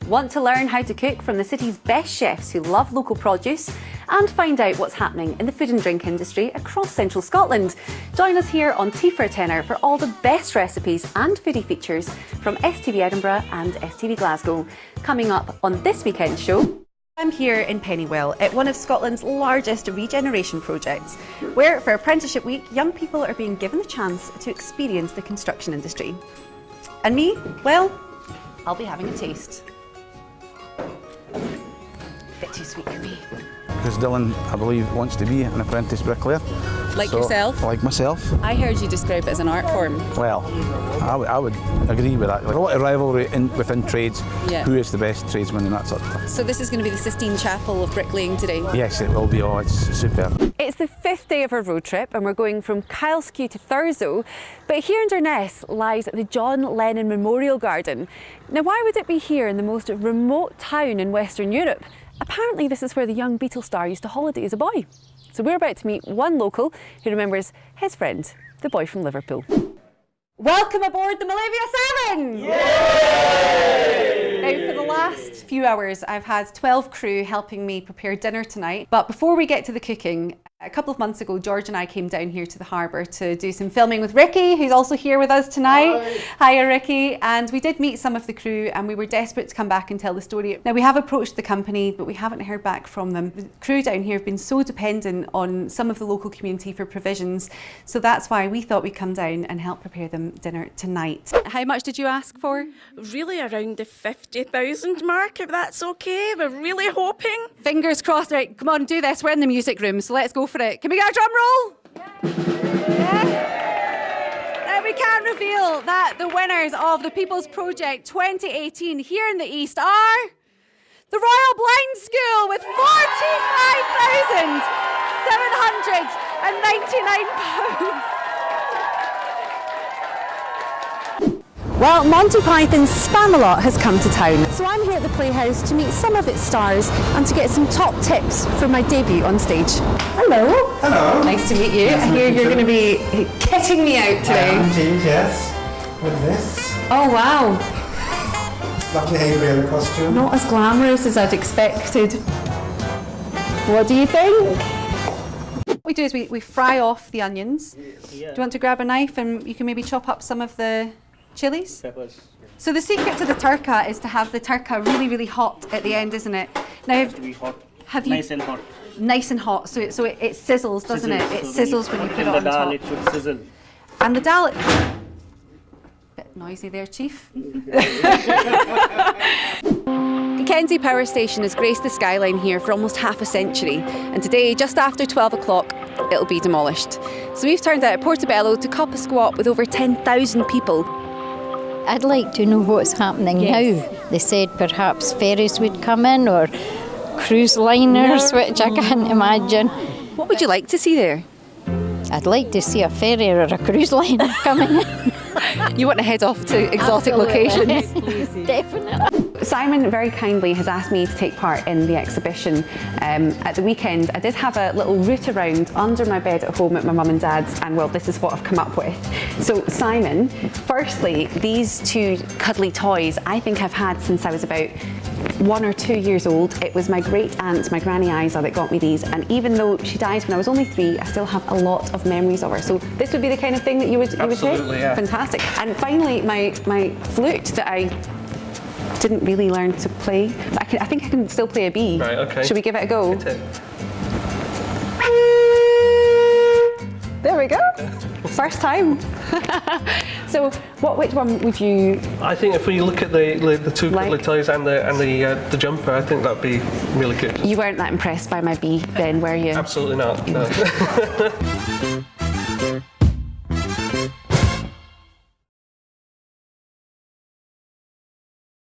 Want to learn how to cook from the city's best chefs who love local produce and find out what's happening in the food and drink industry across central Scotland? Join us here on Tea for a Tenner for all the best recipes and foodie features from STV Edinburgh and STV Glasgow. Coming up on this weekend's show, I'm here in Pennywell at one of Scotland's largest regeneration projects, where for Apprenticeship Week, young people are being given the chance to experience the construction industry. And me, well, I'll be having a taste. Bit too sweet for me. Because Dylan, I believe, wants to be an apprentice bricklayer. Like yourself? Like myself. I heard you describe it as an art form. Well, I would agree with that. There's a lot of rivalry within trades. Yeah. Who is the best tradesman and that sort of stuff. So this is going to be the Sistine Chapel of bricklaying today? Yes, it will be. Oh, it's superb. It's the 5th day of our road trip and we're going from Kyleskew to Thurso, but here in Durness lies the John Lennon Memorial Garden. Now, why would it be here in the most remote town in Western Europe? Apparently this is where the young Beatles star used to holiday as a boy. So we're about to meet one local who remembers his friend, the boy from Liverpool. Welcome aboard the Malavia 7! Yay! Now, for the last few hours, I've had 12 crew helping me prepare dinner tonight. But before we get to the cooking, a couple of months ago, George and I came down here to the harbour to do some filming with Ricky, who's also here with us tonight. Hi. Hiya, Ricky. And we did meet some of the crew and we were desperate to come back and tell the story. Now, we have approached the company, but we haven't heard back from them. The crew down here have been so dependent on some of the local community for provisions. So that's why we thought we'd come down and help prepare them dinner tonight. How much did you ask for? Really around the 50,000 mark, if that's okay. We're really hoping. Fingers crossed. Right, come on, do this. We're in the music room, so let's go for it. Can we get a drum roll? Yeah. Now we can reveal that the winners of the People's Project 2018 here in the East are the Royal Blind School with £45,799. Well, Monty Python's Spamalot has come to town. So I'm here at the Playhouse to meet some of its stars and to get some top tips for my debut on stage. Hello. Hello. Nice to meet you. Nice I hear you're going to be kitting me out today. I'm James, yes. With this. Oh, wow. Lovely Gabriel costume. Not as glamorous as I'd expected. What do you think? What we do is we fry off the onions. Yeah. Do you want to grab a knife and you can maybe chop up some of the chilies? Peppers. So the secret to the turka is to have the turka really, really hot at the end, isn't it? Now, It has to be hot. have you Nice and hot. nice and hot? So it sizzles, doesn't it? It sizzles when you put it in on the dal, top. it should sizzle. And the dal. Bit noisy there, Chief. Kenzie Power Station has graced the skyline here for almost half a century, and today, just after 12 o'clock, it'll be demolished. So we've turned out at Portobello to cop a squat with over 10,000 people. I'd like to know what's happening now. They said perhaps ferries would come in or cruise liners, which I can't imagine. What would you like to see there? I'd like to see a ferry or a cruise liner coming in. You want to head off to exotic locations? Definitely. Simon very kindly has asked me to take part in the exhibition. At the weekend, I did have a little route around under my bed at home at my mum and dad's, and well, this is what I've come up with. So Simon, firstly, these two cuddly toys I think I've had since I was about 1 or 2 years old. It was my great aunt, my granny Isa, that got me these, and even though she died when I was only 3, I still have a lot of memories of her. So this would be the kind of thing that you would take? Absolutely, yeah. Fantastic. And finally, my flute that I didn't really learn to play. I think I can still play a B. Right, okay. Should we give it a go? Hit it. There we go. First time. So, which one would you? I think if we look at the two Like- cuddly toys and the jumper, I think that'd be really good. You weren't that impressed by my B then, were you? Absolutely not. No.